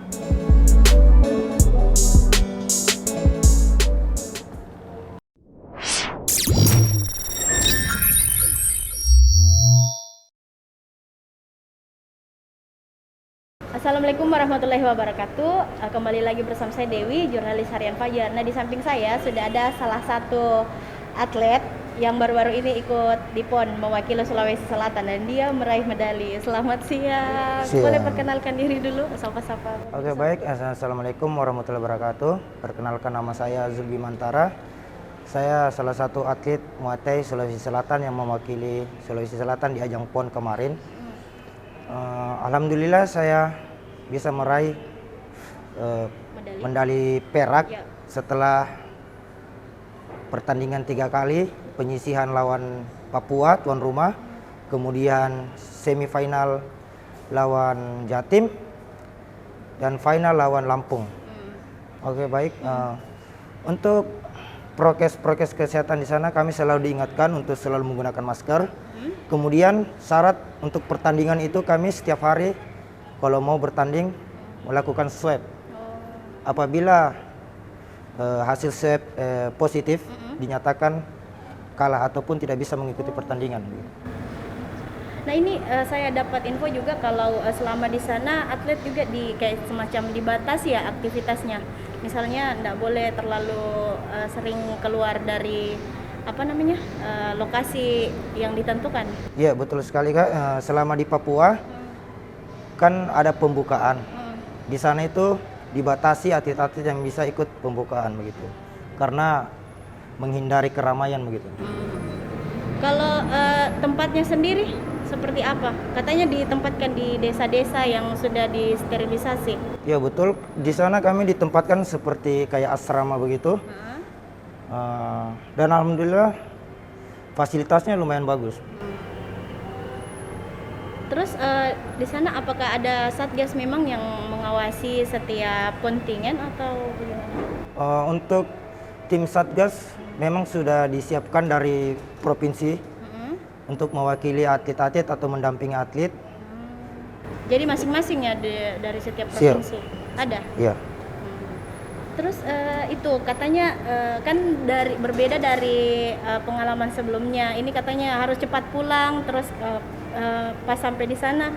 Assalamualaikum warahmatullahi wabarakatuh. Kembali lagi bersama saya Dewi, jurnalis harian Fajar. Nah, di samping saya sudah ada salah satu atlet yang baru-baru ini ikut di PON mewakili Sulawesi Selatan dan dia meraih medali. Selamat siang. Boleh perkenalkan diri dulu, sapa-sapa. Oke, baik. Assalamualaikum warahmatullahi wabarakatuh. Perkenalkan, nama saya Zulbi Mantara. Saya salah satu atlet Muay Thai Sulawesi Selatan yang mewakili Sulawesi Selatan di ajang PON kemarin. Alhamdulillah saya bisa meraih medali perak setelah pertandingan 3 kali, penyisihan lawan Papua tuan rumah, kemudian semifinal lawan Jatim, dan final lawan Lampung. Oke, baik. Untuk prokes kesehatan di sana kami selalu diingatkan untuk selalu menggunakan masker. Kemudian syarat untuk pertandingan itu kami setiap hari kalau mau bertanding melakukan swab. Apabila hasil swab positif dinyatakan kalah ataupun tidak bisa mengikuti pertandingan. Nah, ini saya dapat info juga kalau selama di sana atlet juga kayak semacam dibatasi ya aktivitasnya. Misalnya enggak boleh terlalu sering keluar dari lokasi yang ditentukan. Iya, betul sekali, Kak. Selama di Papua kan ada pembukaan. Di sana itu dibatasi atlet-atlet yang bisa ikut pembukaan begitu. Karena menghindari keramaian begitu. Kalau tempatnya sendiri seperti apa? Katanya ditempatkan di desa-desa yang sudah disterilisasi. Ya, betul. Di sana kami ditempatkan seperti kayak asrama begitu. Dan alhamdulillah fasilitasnya lumayan bagus. Terus di sana apakah ada satgas memang yang mengawasi setiap kontingen atau bagaimana? Untuk tim satgas memang sudah disiapkan dari provinsi untuk mewakili atlet-atlet atau mendampingi atlet. Jadi masing-masing ya dari setiap provinsi? Ada? Iya. Terus itu katanya kan berbeda dari pengalaman sebelumnya. Ini katanya harus cepat pulang, terus pas sampai di sana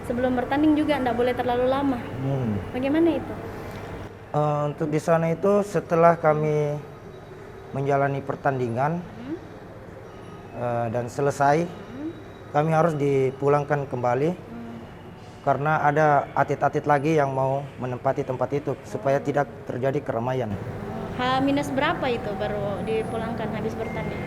sebelum bertanding juga enggak boleh terlalu lama. Bagaimana itu? Untuk di sana itu setelah kami menjalani pertandingan dan selesai, kami harus dipulangkan kembali karena ada atlet-atlet lagi yang mau menempati tempat itu supaya tidak terjadi keramaian. H- berapa itu baru dipulangkan habis bertanding?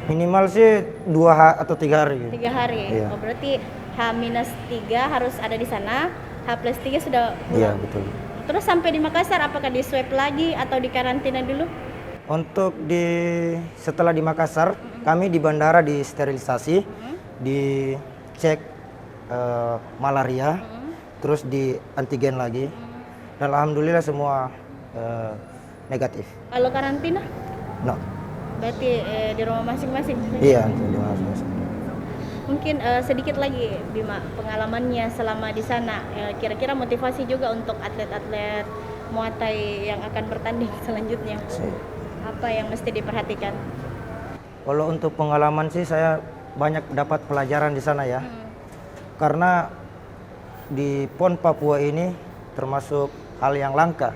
Minimal sih 2 atau 3 hari. 3 hari? Iya. Oh, berarti H-3 harus ada di sana, H+3 sudah pulang? Iya, betul. Terus sampai di Makassar apakah di swab lagi atau di karantina dulu? Untuk setelah di Makassar, kami di bandara disterilisasi, dicek malaria, terus di antigen lagi, dan alhamdulillah semua negatif. Kalau karantina? No. Berarti di rumah masing-masing? Iya, di rumah masing-masing. Mungkin sedikit lagi Bima pengalamannya selama di sana, kira-kira motivasi juga untuk atlet-atlet Muay Thai yang akan bertanding selanjutnya. Apa yang mesti diperhatikan? Kalau untuk pengalaman sih saya banyak dapat pelajaran di sana ya. Karena di PON Papua ini termasuk hal yang langka.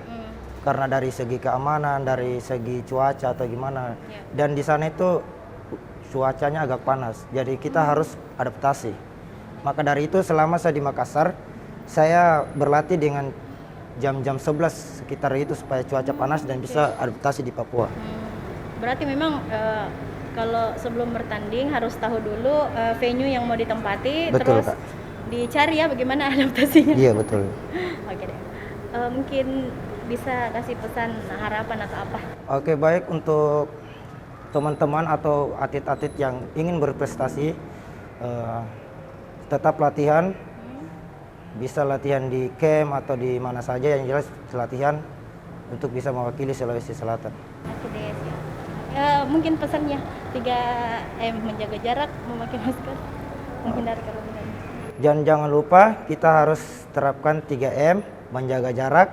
Karena dari segi keamanan, dari segi cuaca atau gimana. Dan di sana itu cuacanya agak panas. Jadi kita harus adaptasi. Maka dari itu selama saya di Makassar, saya berlatih dengan jam-jam 11 sekitar itu supaya cuaca panas dan bisa adaptasi di Papua. Berarti memang kalau sebelum bertanding harus tahu dulu venue yang mau ditempati. Betul, terus Kak. Dicari ya bagaimana adaptasinya. Iya, betul. Oke deh. Mungkin bisa kasih pesan harapan atau apa? Oke, baik untuk teman-teman atau atlet-atlet yang ingin berprestasi, tetap latihan. Bisa latihan di camp atau di mana saja, yang jelas latihan untuk bisa mewakili Sulawesi Selatan. Oke deh, siap. Mungkin pesannya 3M, menjaga jarak, memakai masker, menghindari kerumunan. Dan jangan lupa kita harus terapkan 3M, menjaga jarak,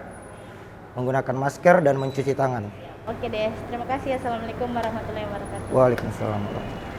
menggunakan masker, dan mencuci tangan. Oke deh, terima kasih. Assalamualaikum warahmatullahi wabarakatuh. Waalaikumsalam.